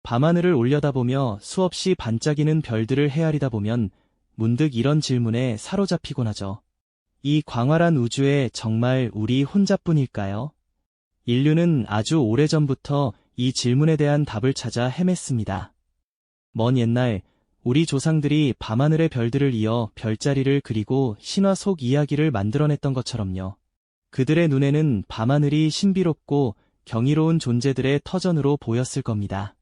밤하늘을 올려다보며 수없이 반짝이는 별들을 헤아리다 보면 문득 이런 질문에 사로잡히곤 하죠. 이 광활한 우주에 정말 우리 혼자뿐일까요? 인류는 아주 오래전부터 이 질문에 대한 답을 찾아 헤맸습니다. 먼 옛날 우리 조상들이 밤하늘의 별들을 이어 별자리를 그리고 신화 속 이야기를 만들어냈던 것처럼요. 그들의 눈에는 밤하늘이 신비롭고 경이로운 존재들의 터전으로 보였을 겁니다.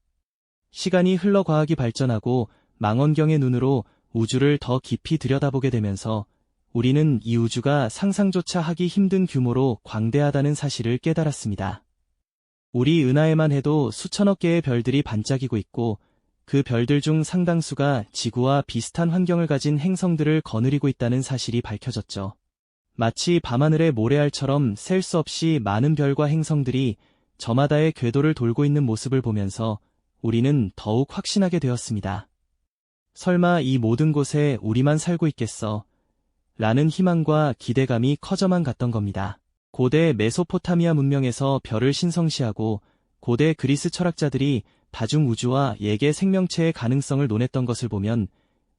시간이 흘러 과학이 발전하고 망원경의 눈으로 우주를 더 깊이 들여다보게 되면서 우리는 이 우주가 상상조차 하기 힘든 규모로 광대하다는 사실을 깨달았습니다. 우리 은하에만 해도 수천억 개의 별들이 반짝이고 있고 그 별들 중 상당수가 지구와 비슷한 환경을 가진 행성들을 거느리고 있다는 사실이 밝혀졌죠. 마치 밤하늘의 모래알처럼 셀 수 없이 많은 별과 행성들이 저마다의 궤도를 돌고 있는 모습을 보면서 우리는 더욱 확신하게 되었습니다. 설마 이 모든 곳에 우리만 살고 있겠어? 라는 희망과 기대감이 커져만 갔던 겁니다. 고대 메소포타미아 문명에서 별을 신성시하고 고대 그리스 철학자들이 다중우주와 예계 생명체의 가능성을 논했던 것을 보면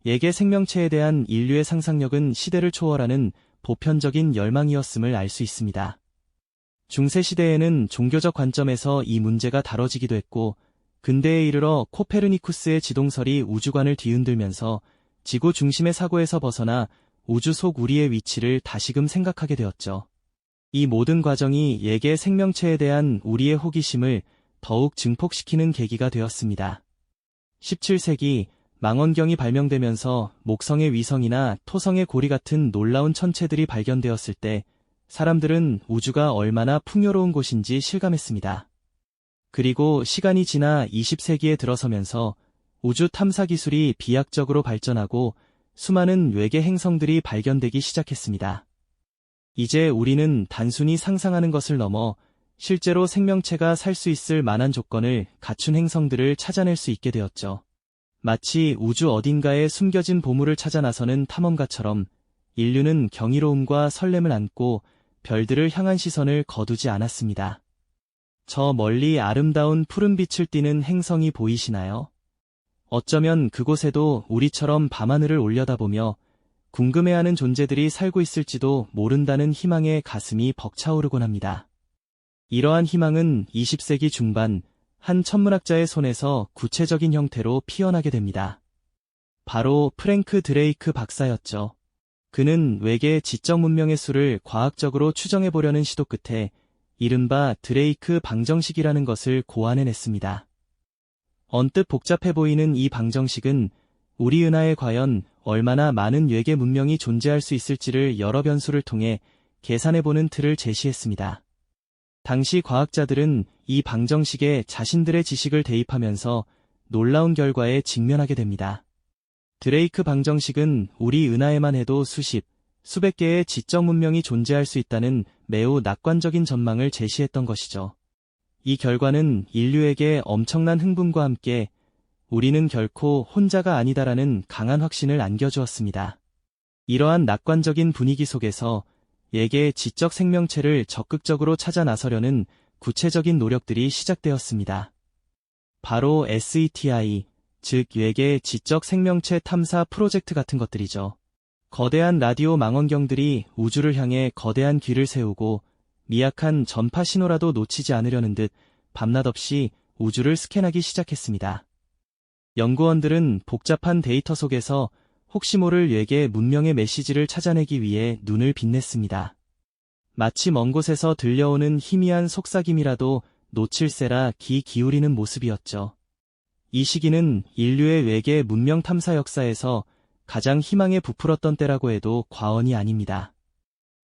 예계 생명체에 대한 인류의 상상력은 시대를 초월하는 보편적인 열망이었음을 알 수 있습니다. 중세시대에는 종교적 관점에서 이 문제가 다뤄지기도 했고 근대에 이르러 코페르니쿠스의 지동설이 우주관을 뒤흔들면서 지구 중심의 사고에서 벗어나 우주 속 우리의 위치를 다시금 생각하게 되었죠. 이 모든 과정이 예계 생명체에 대한 우리의 호기심을 더욱 증폭시키는 계기가 되었습니다. 17세기 망원경이 발명되면서 목성의 위성이나 토성의 고리 같은 놀라운 천체들이 발견되었을 때 사람들은 우주가 얼마나 풍요로운 곳인지 실감했습니다. 그리고 시간이 지나 20세기에 들어서면서 우주 탐사 기술이 비약적으로 발전하고 수많은 외계 행성들이 발견되기 시작했습니다. 이제 우리는 단순히 상상하는 것을 넘어 실제로 생명체가 살 수 있을 만한 조건을 갖춘 행성들을 찾아낼 수 있게 되었죠. 마치 우주 어딘가에 숨겨진 보물을 찾아 나서는 탐험가처럼 인류는 경이로움과 설렘을 안고 별들을 향한 시선을 거두지 않았습니다. 저 멀리 아름다운 푸른빛을 띠는 행성이 보이시나요? 어쩌면 그곳에도 우리처럼 밤하늘을 올려다보며 궁금해하는 존재들이 살고 있을지도 모른다는 희망에 가슴이 벅차오르곤 합니다. 이러한 희망은 20세기 중반 한 천문학자의 손에서 구체적인 형태로 피어나게 됩니다. 바로 프랭크 드레이크 박사였죠. 그는 외계 지적 문명의 수를 과학적으로 추정해보려는 시도 끝에 이른바 드레이크 방정식이라는 것을 고안해냈습니다. 언뜻 복잡해 보이는 이 방정식은 우리 은하에 과연 얼마나 많은 외계 문명이 존재할 수 있을지를 여러 변수를 통해 계산해보는 틀을 제시했습니다. 당시 과학자들은 이 방정식에 자신들의 지식을 대입하면서 놀라운 결과에 직면하게 됩니다. 드레이크 방정식은 우리 은하에만 해도 수백 개의 지적 문명이 존재할 수 있다는 매우 낙관적인 전망을 제시했던 것이죠. 이 결과는 인류에게 엄청난 흥분과 함께 우리는 결코 혼자가 아니다라는 강한 확신을 안겨주었습니다. 이러한 낙관적인 분위기 속에서 예계 지적 생명체를 적극적으로 찾아 나서려는 구체적인 노력들이 시작되었습니다. 바로 SETI, 즉 외계 지적 생명체 탐사 프로젝트 같은 것들이죠. 거대한 라디오 망원경들이 우주를 향해 거대한 귀를 세우고 미약한 전파 신호라도 놓치지 않으려는 듯 밤낮 없이 우주를 스캔하기 시작했습니다. 연구원들은 복잡한 데이터 속에서 혹시 모를 외계 문명의 메시지를 찾아내기 위해 눈을 빛냈습니다. 마치 먼 곳에서 들려오는 희미한 속삭임이라도 놓칠세라 귀 기울이는 모습이었죠. 이 시기는 인류의 외계 문명 탐사 역사에서 가장 희망에 부풀었던 때라고 해도 과언이 아닙니다.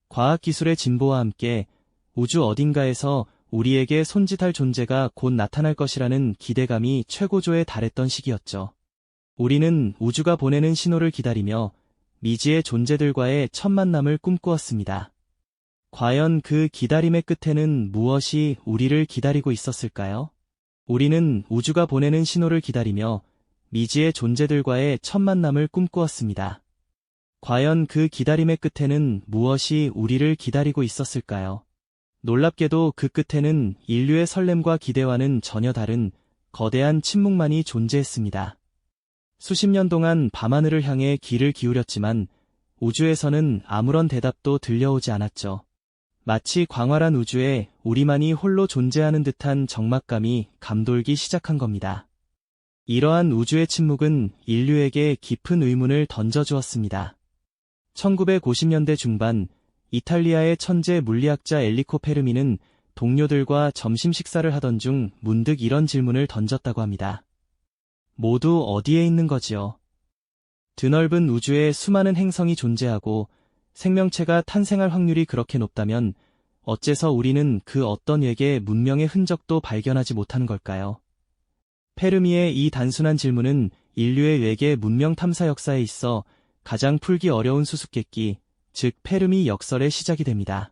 과학기술의 진보와 함께 우주 어딘가에서 우리에게 손짓할 존재가 곧 나타날 것이라는 기대감이 최고조에 달했던 시기였죠. 우리는 우주가 보내는 신호를 기다리며 미지의 존재들과의 첫 만남을 꿈꾸었습니다. 과연 그 기다림의 끝에는 무엇이 우리를 기다리고 있었을까요? 우리는 우주가 보내는 신호를 기다리며 미지의 존재들과의 첫 만남을 꿈꾸었습니다. 과연 그 기다림의 끝에는 무엇이 우리를 기다리고 있었을까요? 놀랍게도 그 끝에는 인류의 설렘과 기대와는 전혀 다른 거대한 침묵만이 존재했습니다. 수십 년 동안 밤하늘을 향해 귀를 기울였지만 우주에서는 아무런 대답도 들려오지 않았죠. 마치 광활한 우주에 우리만이 홀로 존재하는 듯한 적막감이 감돌기 시작한 겁니다. 이러한 우주의 침묵은 인류에게 깊은 의문을 던져주었습니다. 1950년대 중반 이탈리아의 천재 물리학자 엘리코 페르미는 동료들과 점심 식사를 하던 중 문득 이런 질문을 던졌다고 합니다. 모두 어디에 있는 거지요? 드넓은 우주에 수많은 행성이 존재하고 생명체가 탄생할 확률이 그렇게 높다면 어째서 우리는 그 어떤 외계 문명의 흔적도 발견하지 못하는 걸까요? 페르미의 이 단순한 질문은 인류의 외계 문명 탐사 역사에 있어 가장 풀기 어려운 수수께끼, 즉 페르미 역설의 시작이 됩니다.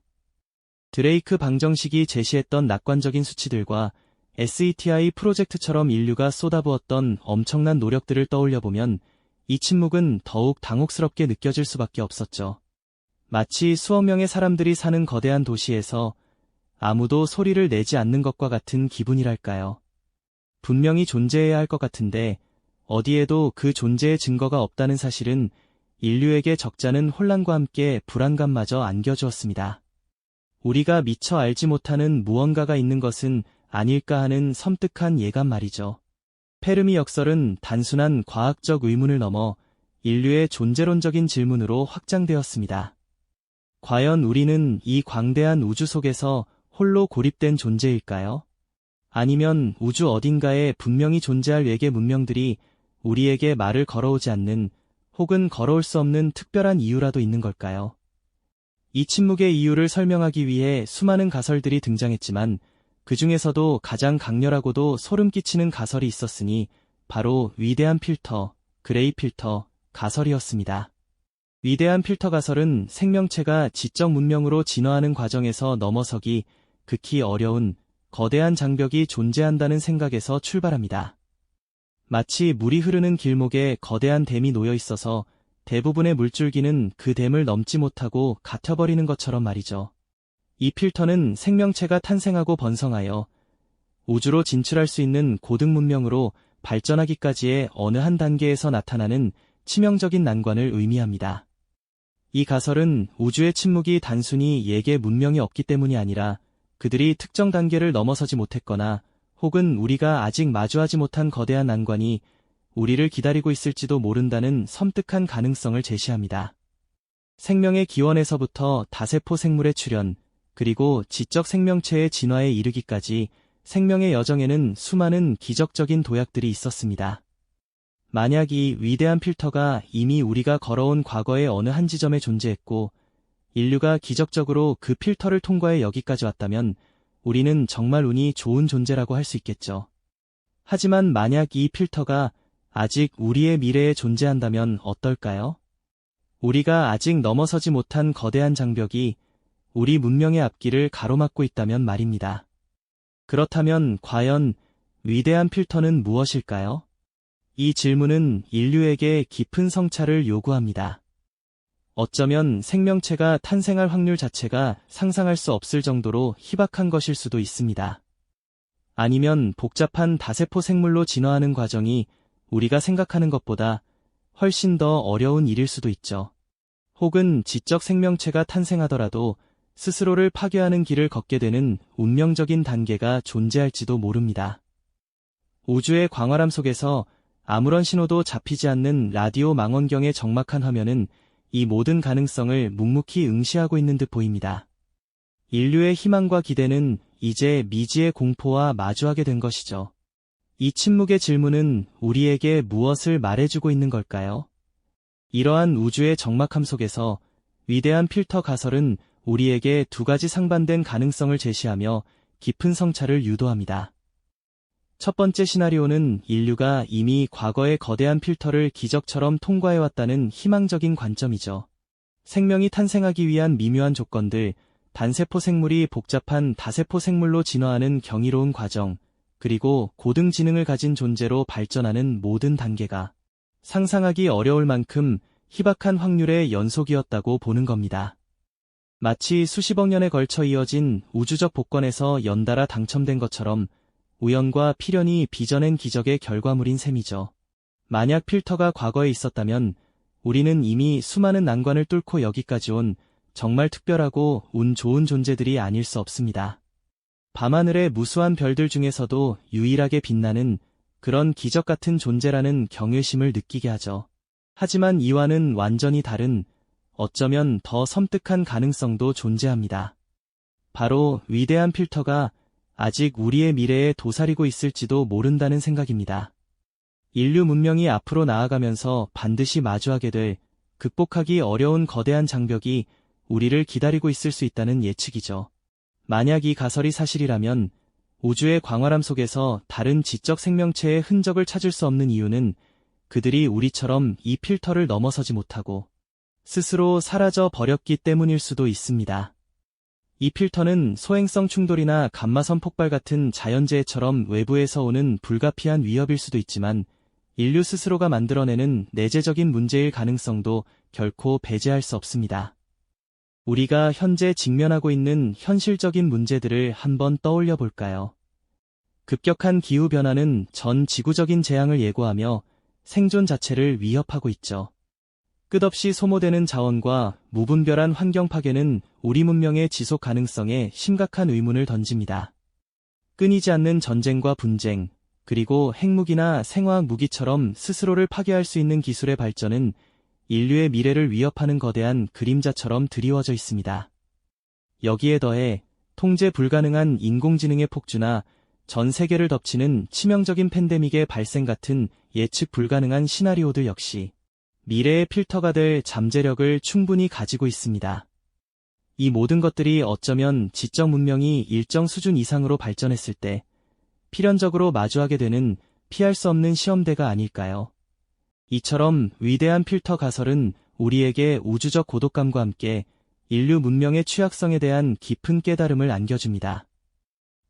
드레이크 방정식이 제시했던 낙관적인 수치들과 SETI 프로젝트처럼 인류가 쏟아부었던 엄청난 노력들을 떠올려보면 이 침묵은 더욱 당혹스럽게 느껴질 수밖에 없었죠. 마치 수억 명의 사람들이 사는 거대한 도시에서 아무도 소리를 내지 않는 것과 같은 기분이랄까요. 분명히 존재해야 할 것 같은데 어디에도 그 존재의 증거가 없다는 사실은 인류에게 적잖은 혼란과 함께 불안감마저 안겨주었습니다. 우리가 미처 알지 못하는 무언가가 있는 것은 아닐까 하는 섬뜩한 예감 말이죠. 페르미 역설은 단순한 과학적 의문을 넘어 인류의 존재론적인 질문으로 확장되었습니다. 과연 우리는 이 광대한 우주 속에서 홀로 고립된 존재일까요? 아니면 우주 어딘가에 분명히 존재할 외계 문명들이 우리에게 말을 걸어오지 않는 혹은 걸어올 수 없는 특별한 이유라도 있는 걸까요? 이 침묵의 이유를 설명하기 위해 수많은 가설들이 등장했지만 그 중에서도 가장 강렬하고도 소름 끼치는 가설이 있었으니 바로 위대한 필터, 그레이 필터 가설이었습니다. 위대한 필터 가설은 생명체가 지적 문명으로 진화하는 과정에서 넘어서기 극히 어려운 거대한 장벽이 존재한다는 생각에서 출발합니다. 마치 물이 흐르는 길목에 거대한 댐이 놓여 있어서 대부분의 물줄기는 그 댐을 넘지 못하고 갇혀버리는 것처럼 말이죠. 이 필터는 생명체가 탄생하고 번성하여 우주로 진출할 수 있는 고등 문명으로 발전하기까지의 어느 한 단계에서 나타나는 치명적인 난관을 의미합니다. 이 가설은 우주의 침묵이 단순히 예계 문명이 없기 때문이 아니라 그들이 특정 단계를 넘어서지 못했거나 혹은 우리가 아직 마주하지 못한 거대한 난관이 우리를 기다리고 있을지도 모른다는 섬뜩한 가능성을 제시합니다. 생명의 기원에서부터 다세포 생물의 출현, 그리고 지적 생명체의 진화에 이르기까지 생명의 여정에는 수많은 기적적인 도약들이 있었습니다. 만약 이 위대한 필터가 이미 우리가 걸어온 과거의 어느 한 지점에 존재했고 인류가 기적적으로 그 필터를 통과해 여기까지 왔다면 우리는 정말 운이 좋은 존재라고 할 수 있겠죠. 하지만 만약 이 필터가 아직 우리의 미래에 존재한다면 어떨까요? 우리가 아직 넘어서지 못한 거대한 장벽이 우리 문명의 앞길을 가로막고 있다면 말입니다. 그렇다면 과연 위대한 필터는 무엇일까요? 이 질문은 인류에게 깊은 성찰을 요구합니다. 어쩌면 생명체가 탄생할 확률 자체가 상상할 수 없을 정도로 희박한 것일 수도 있습니다. 아니면 복잡한 다세포 생물로 진화하는 과정이 우리가 생각하는 것보다 훨씬 더 어려운 일일 수도 있죠. 혹은 지적 생명체가 탄생하더라도 스스로를 파괴하는 길을 걷게 되는 운명적인 단계가 존재할지도 모릅니다. 우주의 광활함 속에서 아무런 신호도 잡히지 않는 라디오 망원경의 적막한 화면은 이 모든 가능성을 묵묵히 응시하고 있는 듯 보입니다. 인류의 희망과 기대는 이제 미지의 공포와 마주하게 된 것이죠. 이 침묵의 질문은 우리에게 무엇을 말해주고 있는 걸까요? 이러한 우주의 적막함 속에서 위대한 필터 가설은 우리에게 두 가지 상반된 가능성을 제시하며 깊은 성찰을 유도합니다. 첫 번째 시나리오는 인류가 이미 과거의 거대한 필터를 기적처럼 통과해왔다는 희망적인 관점이죠. 생명이 탄생하기 위한 미묘한 조건들, 단세포 생물이 복잡한 다세포 생물로 진화하는 경이로운 과정, 그리고 고등 지능을 가진 존재로 발전하는 모든 단계가 상상하기 어려울 만큼 희박한 확률의 연속이었다고 보는 겁니다. 마치 수십억 년에 걸쳐 이어진 우주적 복권에서 연달아 당첨된 것처럼 우연과 필연이 빚어낸 기적의 결과물인 셈이죠. 만약 필터가 과거에 있었다면 우리는 이미 수많은 난관을 뚫고 여기까지 온 정말 특별하고 운 좋은 존재들이 아닐 수 없습니다. 밤하늘의 무수한 별들 중에서도 유일하게 빛나는 그런 기적 같은 존재라는 경외심을 느끼게 하죠. 하지만 이와는 완전히 다른, 어쩌면 더 섬뜩한 가능성도 존재합니다. 바로 위대한 필터가 아직 우리의 미래에 도사리고 있을지도 모른다는 생각입니다. 인류 문명이 앞으로 나아가면서 반드시 마주하게 될 극복하기 어려운 거대한 장벽이 우리를 기다리고 있을 수 있다는 예측이죠. 만약 이 가설이 사실이라면 우주의 광활함 속에서 다른 지적 생명체의 흔적을 찾을 수 없는 이유는 그들이 우리처럼 이 필터를 넘어서지 못하고 스스로 사라져 버렸기 때문일 수도 있습니다. 이 필터는 소행성 충돌이나 감마선 폭발 같은 자연재해처럼 외부에서 오는 불가피한 위협일 수도 있지만 인류 스스로가 만들어내는 내재적인 문제일 가능성도 결코 배제할 수 없습니다. 우리가 현재 직면하고 있는 현실적인 문제들을 한번 떠올려 볼까요? 급격한 기후변화는 전 지구적인 재앙을 예고하며 생존 자체를 위협하고 있죠. 끝없이 소모되는 자원과 무분별한 환경 파괴는 우리 문명의 지속 가능성에 심각한 의문을 던집니다. 끊이지 않는 전쟁과 분쟁, 그리고 핵무기나 생화학 무기처럼 스스로를 파괴할 수 있는 기술의 발전은 인류의 미래를 위협하는 거대한 그림자처럼 드리워져 있습니다. 여기에 더해 통제 불가능한 인공지능의 폭주나 전 세계를 덮치는 치명적인 팬데믹의 발생 같은 예측 불가능한 시나리오들 역시 미래의 필터가 될 잠재력을 충분히 가지고 있습니다. 이 모든 것들이 어쩌면 지적 문명이 일정 수준 이상으로 발전했을 때 필연적으로 마주하게 되는 피할 수 없는 시험대가 아닐까요? 이처럼 위대한 필터 가설은 우리에게 우주적 고독감과 함께 인류 문명의 취약성에 대한 깊은 깨달음을 안겨줍니다.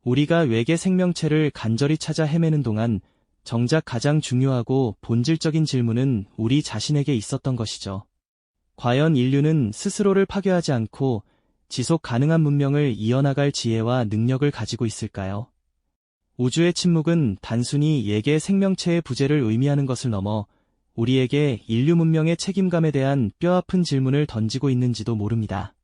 우리가 외계 생명체를 간절히 찾아 헤매는 동안 정작 가장 중요하고 본질적인 질문은 우리 자신에게 있었던 것이죠. 과연 인류는 스스로를 파괴하지 않고 지속 가능한 문명을 이어나갈 지혜와 능력을 가지고 있을까요? 우주의 침묵은 단순히 예계 생명체의 부재를 의미하는 것을 넘어 우리에게 인류 문명의 책임감에 대한 뼈아픈 질문을 던지고 있는지도 모릅니다.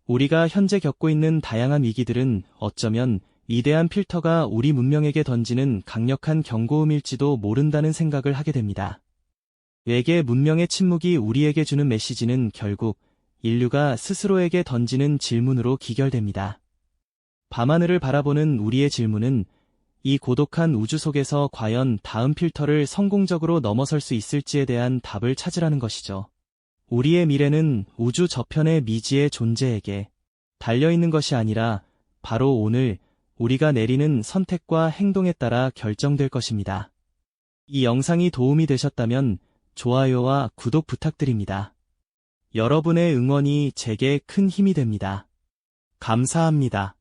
우리가 현재 겪고 있는 다양한 위기들은 어쩌면 위대한 필터가 우리 문명에게 던지는 강력한 경고음일지도 모른다는 생각을 하게 됩니다. 외계 문명의 침묵이 우리에게 주는 메시지는 결국 인류가 스스로에게 던지는 질문으로 기결됩니다. 밤하늘을 바라보는 우리의 질문은 이 고독한 우주 속에서 과연 다음 필터를 성공적으로 넘어설 수 있을지에 대한 답을 찾으라는 것이죠. 우리의 미래는 우주 저편의 미지의 존재에게 달려있는 것이 아니라 바로 오늘 우리가 내리는 선택과 행동에 따라 결정될 것입니다. 이 영상이 도움이 되셨다면 좋아요와 구독 부탁드립니다. 여러분의 응원이 제게 큰 힘이 됩니다. 감사합니다.